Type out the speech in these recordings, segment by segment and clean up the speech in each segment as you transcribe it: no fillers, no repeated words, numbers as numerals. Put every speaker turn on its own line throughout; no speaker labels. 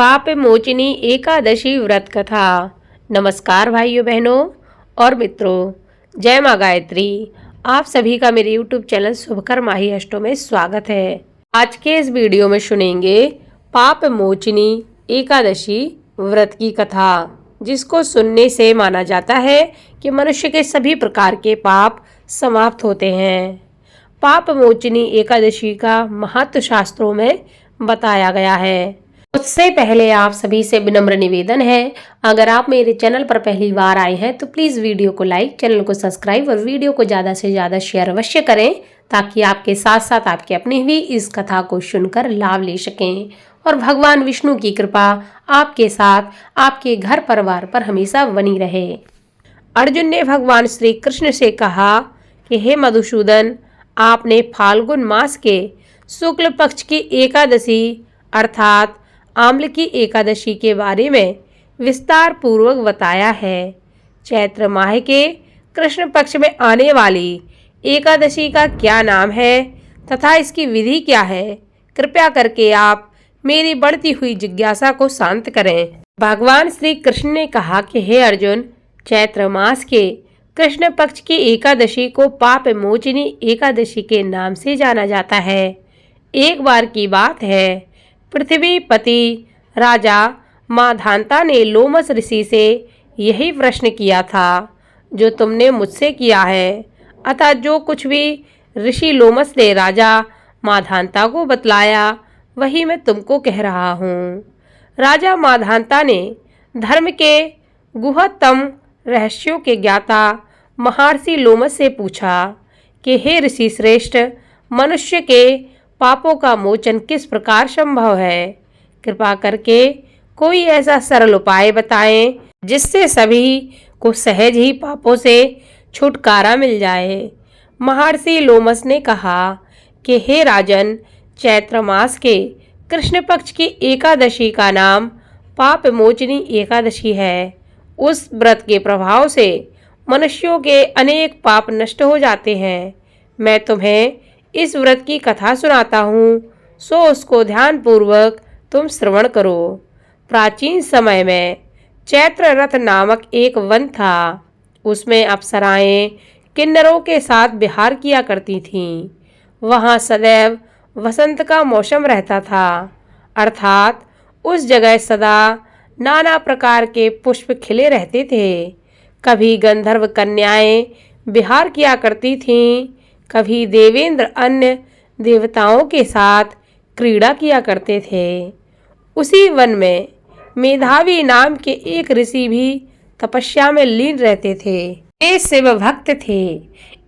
पाप मोचनी एकादशी व्रत कथा। नमस्कार भाइयों बहनों और मित्रों, जय माँ गायत्री। आप सभी का मेरे YouTube चैनल शुभकर माही अष्टों में स्वागत है। आज के इस वीडियो में सुनेंगे पाप मोचनी एकादशी व्रत की कथा, जिसको सुनने से माना जाता है कि मनुष्य के सभी प्रकार के पाप समाप्त होते हैं। पाप मोचनी एकादशी का महत्व शास्त्रों में बताया गया है। उससे पहले आप सभी से विनम्र निवेदन है, अगर आप मेरे चैनल पर पहली बार आए हैं तो प्लीज़ वीडियो को लाइक, चैनल को सब्सक्राइब और वीडियो को ज़्यादा से ज़्यादा शेयर अवश्य करें, ताकि आपके साथ साथ आपके अपने भी इस कथा को सुनकर लाभ ले सकें और भगवान विष्णु की कृपा आपके साथ, आपके घर परिवार पर हमेशा बनी रहे। अर्जुन ने भगवान श्री कृष्ण से कहा कि हे मधुसूदन, आपने फाल्गुन मास के शुक्ल पक्ष की एकादशी अर्थात आम्ल की एकादशी के बारे में विस्तार पूर्वक बताया है। चैत्र माह के कृष्ण पक्ष में आने वाली एकादशी का क्या नाम है तथा इसकी विधि क्या है, कृपया करके आप मेरी बढ़ती हुई जिज्ञासा को शांत करें। भगवान श्री कृष्ण ने कहा कि हे अर्जुन, चैत्र मास के कृष्ण पक्ष की एकादशी को पाप मोचनी एकादशी के नाम से जाना जाता है। एक बार की बात है, पृथ्वी पति राजा माधांता ने लोमस ऋषि से यही प्रश्न किया था जो तुमने मुझसे किया है। अतः जो कुछ भी ऋषि लोमस ने राजा माधांता को बतलाया वही मैं तुमको कह रहा हूँ। राजा माधांता ने धर्म के गुहतम रहस्यों के ज्ञाता महर्षि लोमस से पूछा कि हे ऋषि श्रेष्ठ, मनुष्य के पापों का मोचन किस प्रकार संभव है? कृपा करके कोई ऐसा सरल उपाय बताएं जिससे सभी को सहज ही पापों से छुटकारा मिल जाए। महर्षि लोमस ने कहा कि हे राजन, चैत्र मास के कृष्ण पक्ष की एकादशी का नाम पाप मोचनी एकादशी है। उस व्रत के प्रभाव से मनुष्यों के अनेक पाप नष्ट हो जाते हैं। मैं तुम्हें इस व्रत की कथा सुनाता हूँ, सो उसको ध्यान पूर्वक तुम श्रवण करो। प्राचीन समय में चैत्र रथ नामक एक वन था। उसमें अप्सराएं किन्नरों के साथ विहार किया करती थीं। वहाँ सदैव वसंत का मौसम रहता था, अर्थात उस जगह सदा नाना प्रकार के पुष्प खिले रहते थे। कभी गंधर्व कन्याएं विहार किया करती थीं, कभी देवेंद्र अन्य देवताओं के साथ क्रीड़ा किया करते थे। उसी वन में मेधावी नाम के एक ऋषि भी तपस्या में लीन रहते थे। वे शिव भक्त थे।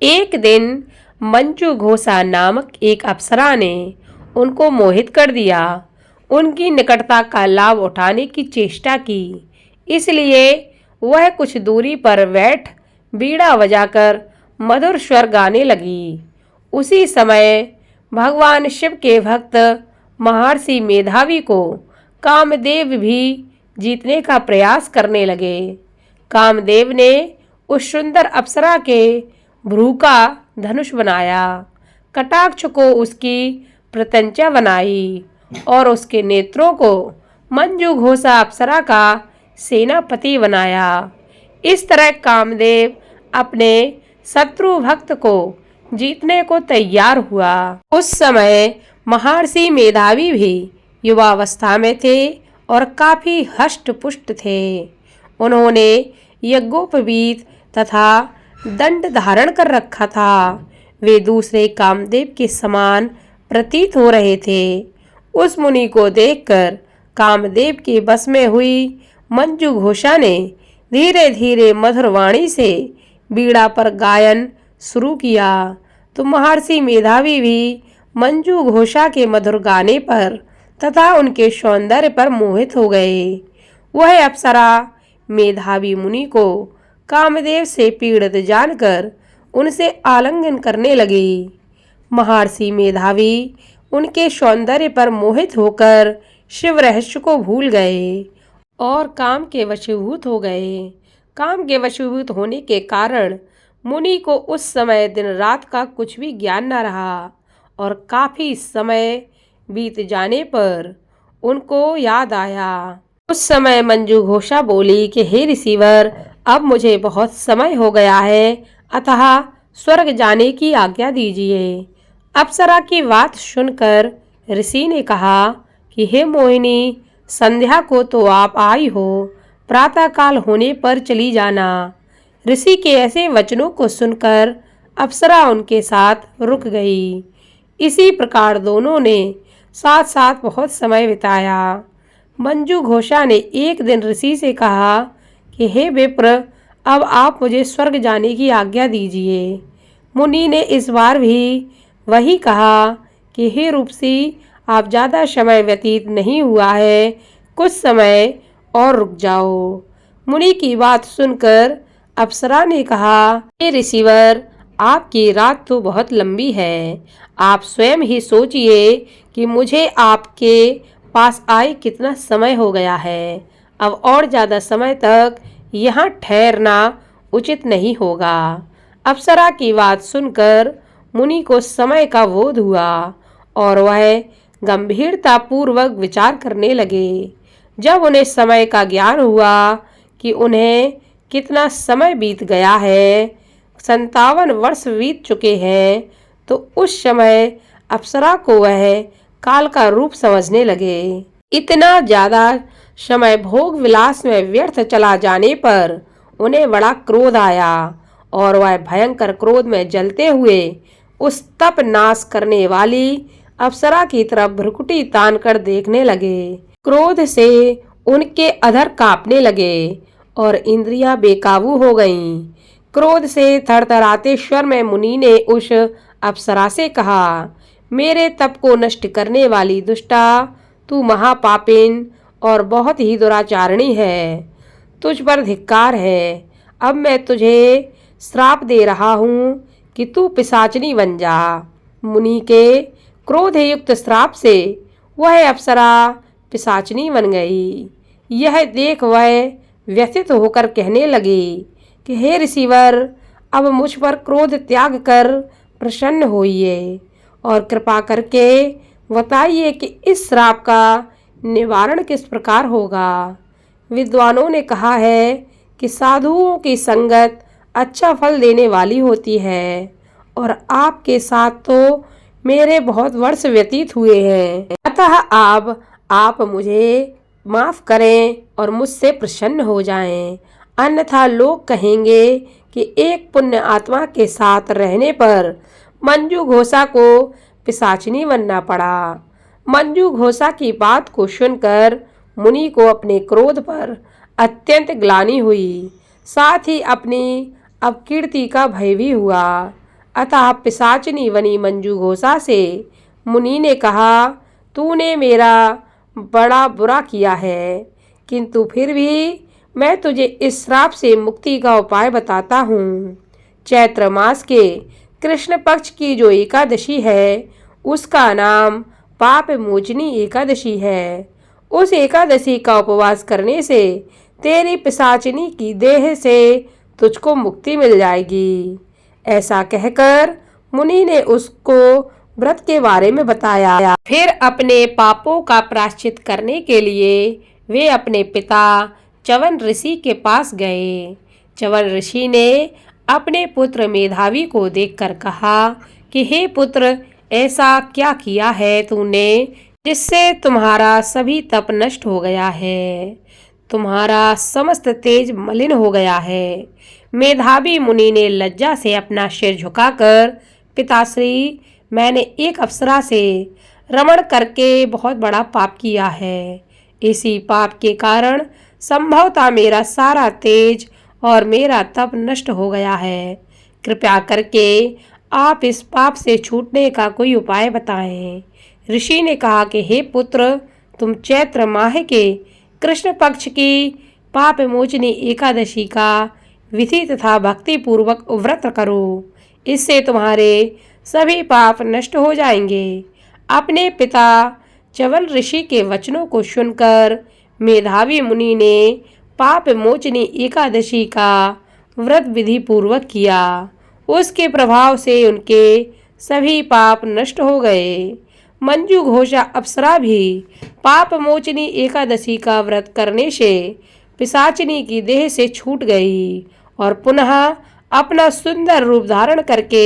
एक दिन मंजू घोषा नामक एक अप्सरा ने उनको मोहित कर दिया। उनकी निकटता का लाभ उठाने की चेष्टा की, इसलिए वह कुछ दूरी पर बैठ बीड़ा बजाकर मधुर स्वर गाने लगी। उसी समय भगवान शिव के भक्त महर्षि मेधावी को कामदेव भी जीतने का प्रयास करने लगे। कामदेव ने उस सुंदर अप्सरा के भ्रू का धनुष बनाया, कटाक्ष को उसकी प्रत्यंचा बनाई और उसके नेत्रों को मंजू घोषा अप्सरा का सेनापति बनाया। इस तरह कामदेव अपने शत्रु भक्त को जीतने को तैयार हुआ। उस समय महर्षि मेधावी भी युवावस्था में थे और काफी हष्ट पुष्ट थे। उन्होंने यज्ञोपवीत तथा दंड धारण कर रखा था। वे दूसरे कामदेव के समान प्रतीत हो रहे थे। उस मुनि को देखकर कामदेव के बस में हुई मंजू घोषा ने धीरे धीरे मधुर वाणी से बीड़ा पर गायन शुरू किया, तो महर्षि मेधावी भी मंजू घोषा के मधुर गाने पर तथा उनके सौंदर्य पर मोहित हो गए। वह अप्सरा मेधावी मुनि को कामदेव से पीड़ित जानकर उनसे आलिंगन करने लगी। महर्षि मेधावी उनके सौंदर्य पर मोहित होकर शिव रहस्य को भूल गए और काम के वशीभूत हो गए। काम के वशीभूत होने के कारण मुनि को उस समय दिन रात का कुछ भी ज्ञान न रहा और काफी समय बीत जाने पर उनको याद आया। उस समय मंजू घोषा बोली कि हे ऋषिवर, अब मुझे बहुत समय हो गया है, अतः स्वर्ग जाने की आज्ञा दीजिए। अप्सरा की बात सुनकर ऋषि ने कहा कि हे मोहिनी, संध्या को तो आप आई हो, प्रातःकाल होने पर चली जाना। ऋषि के ऐसे वचनों को सुनकर अप्सरा उनके साथ रुक गई। इसी प्रकार दोनों ने साथ साथ बहुत समय बिताया। मंजू घोषा ने एक दिन ऋषि से कहा कि हे विप्र, अब आप मुझे स्वर्ग जाने की आज्ञा दीजिए। मुनि ने इस बार भी वही कहा कि हे रूपसी, आप ज़्यादा समय व्यतीत नहीं हुआ है, कुछ समय और रुक जाओ। मुनि की बात सुनकर अप्सरा ने कहा, हे ऋषिवर, आपकी रात तो बहुत लंबी है। आप स्वयं ही सोचिए कि मुझे आपके पास आए कितना समय हो गया है। अब और ज़्यादा समय तक यहाँ ठहरना उचित नहीं होगा। अप्सरा की बात सुनकर मुनि को समय का बोध हुआ और वह गंभीरता पूर्वक विचार करने लगे। जब उन्हें समय का ज्ञान हुआ कि उन्हें कितना समय बीत गया है, 57 वर्ष बीत चुके हैं, तो उस समय अप्सरा को वह काल का रूप समझने लगे। इतना ज़्यादा समय भोग विलास में व्यर्थ चला जाने पर उन्हें बड़ा क्रोध आया और वह भयंकर क्रोध में जलते हुए उस तप नाश करने वाली अप्सरा की तरफ भ्रुकुटी तान कर देखने लगे। क्रोध से उनके अधर कांपने लगे और इंद्रियां बेकाबू हो गईं। क्रोध से थरथराते स्वर में मुनि ने उस अप्सरा से कहा, मेरे तप को नष्ट करने वाली दुष्टा, तू महापापिन और बहुत ही दुराचारणी है। तुझ पर धिक्कार है। अब मैं तुझे श्राप दे रहा हूँ कि तू पिशाचनी बन जा। मुनि के क्रोधयुक्त श्राप से वह अप्सरा पिशाचनी बन गई। यह देख वह व्यथित होकर कहने लगी कि हे ऋषिवर, अब मुझ पर क्रोध त्याग कर प्रसन्न होइए और कृपा करके बताइए कि इस श्राप का निवारण किस प्रकार होगा। विद्वानों ने कहा है कि साधुओं की संगत अच्छा फल देने वाली होती है और आपके साथ तो मेरे बहुत वर्ष व्यतीत हुए हैं, अतः आप मुझे माफ करें और मुझसे प्रसन्न हो जाएं। अन्यथा लोग कहेंगे कि एक पुण्य आत्मा के साथ रहने पर मंजू घोषा को पिशाचिनी बनना पड़ा। मंजू घोषा की बात को सुनकर मुनि को अपने क्रोध पर अत्यंत ग्लानि हुई, साथ ही अपनी अपकीर्ति का भय भी हुआ। अतः पिशाचिनी बनी मंजू घोषा से मुनि ने कहा, तूने मेरा बड़ा बुरा किया है, किंतु फिर भी मैं तुझे इस श्राप से मुक्ति का उपाय बताता हूँ। चैत्र मास के कृष्ण पक्ष की जो एकादशी है, उसका नाम पाप मोचनी एकादशी है। उस एकादशी का उपवास करने से तेरी पिशाचिनी की देह से तुझको मुक्ति मिल जाएगी। ऐसा कहकर मुनि ने उसको व्रत के बारे में बताया। फिर अपने पापों का प्रायश्चित करने के लिए वे अपने पिता च्यवन ऋषि के पास गए। च्यवन ऋषि ने अपने पुत्र मेधावी को देखकर कहा कि हे पुत्र, ऐसा क्या किया है तूने जिससे तुम्हारा सभी तप नष्ट हो गया है, तुम्हारा समस्त तेज मलिन हो गया है। मेधावी मुनि ने लज्जा से अपना सिर झुकाकर, पिताश्री, मैंने एक अप्सरा से रमण करके बहुत बड़ा पाप किया है। इसी पाप के कारण संभवतः मेरा सारा तेज और मेरा तप नष्ट हो गया है। कृपया करके आप इस पाप से छूटने का कोई उपाय बताएं। ऋषि ने कहा कि हे पुत्र, तुम चैत्र माह के कृष्ण पक्ष की पाप मोचनी एकादशी का विधि तथा भक्ति पूर्वक व्रत करो, इससे तुम्हारे सभी पाप नष्ट हो जाएंगे। अपने पिता च्यवन ऋषि के वचनों को सुनकर मेधावी मुनि ने पाप मोचनी एकादशी का व्रत विधि पूर्वक किया। उसके प्रभाव से उनके सभी पाप नष्ट हो गए। मंजू घोषा अप्सरा भी पाप मोचनी एकादशी का व्रत करने से पिशाचिनी की देह से छूट गई और पुनः अपना सुंदर रूप धारण करके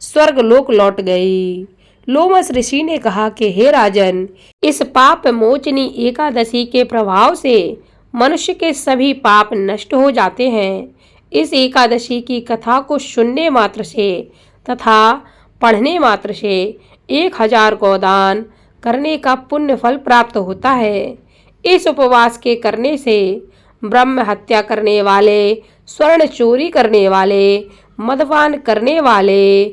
स्वर्ग लोक लौट गई। लोमस ऋषि ने कहा कि हे राजन, इस पाप मोचनी एकादशी के प्रभाव से मनुष्य के सभी पाप नष्ट हो जाते हैं। इस एकादशी की कथा को सुनने मात्र से तथा पढ़ने मात्र से 1000 गोदान करने का पुण्य फल प्राप्त होता है। इस उपवास के करने से ब्रह्म हत्या करने वाले, स्वर्ण चोरी करने वाले, मदपान करने वाले,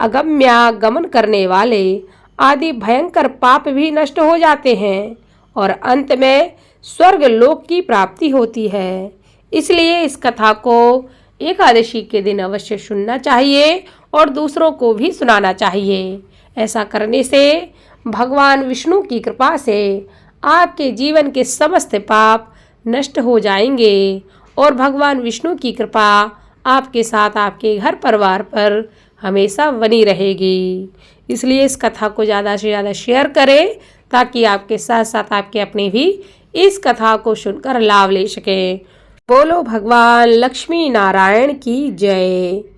अगम्यागमन करने वाले आदि भयंकर पाप भी नष्ट हो जाते हैं और अंत में स्वर्ग लोक की प्राप्ति होती है। इसलिए इस कथा को एकादशी के दिन अवश्य सुनना चाहिए और दूसरों को भी सुनाना चाहिए। ऐसा करने से भगवान विष्णु की कृपा से आपके जीवन के समस्त पाप नष्ट हो जाएंगे और भगवान विष्णु की कृपा आपके साथ आपके घर परिवार पर हमेशा बनी रहेगी। इसलिए इस कथा को ज़्यादा से ज़्यादा शेयर करें ताकि आपके साथ साथ आपके अपने भी इस कथा को सुनकर लाभ ले सकें। बोलो भगवान लक्ष्मी नारायण की जय।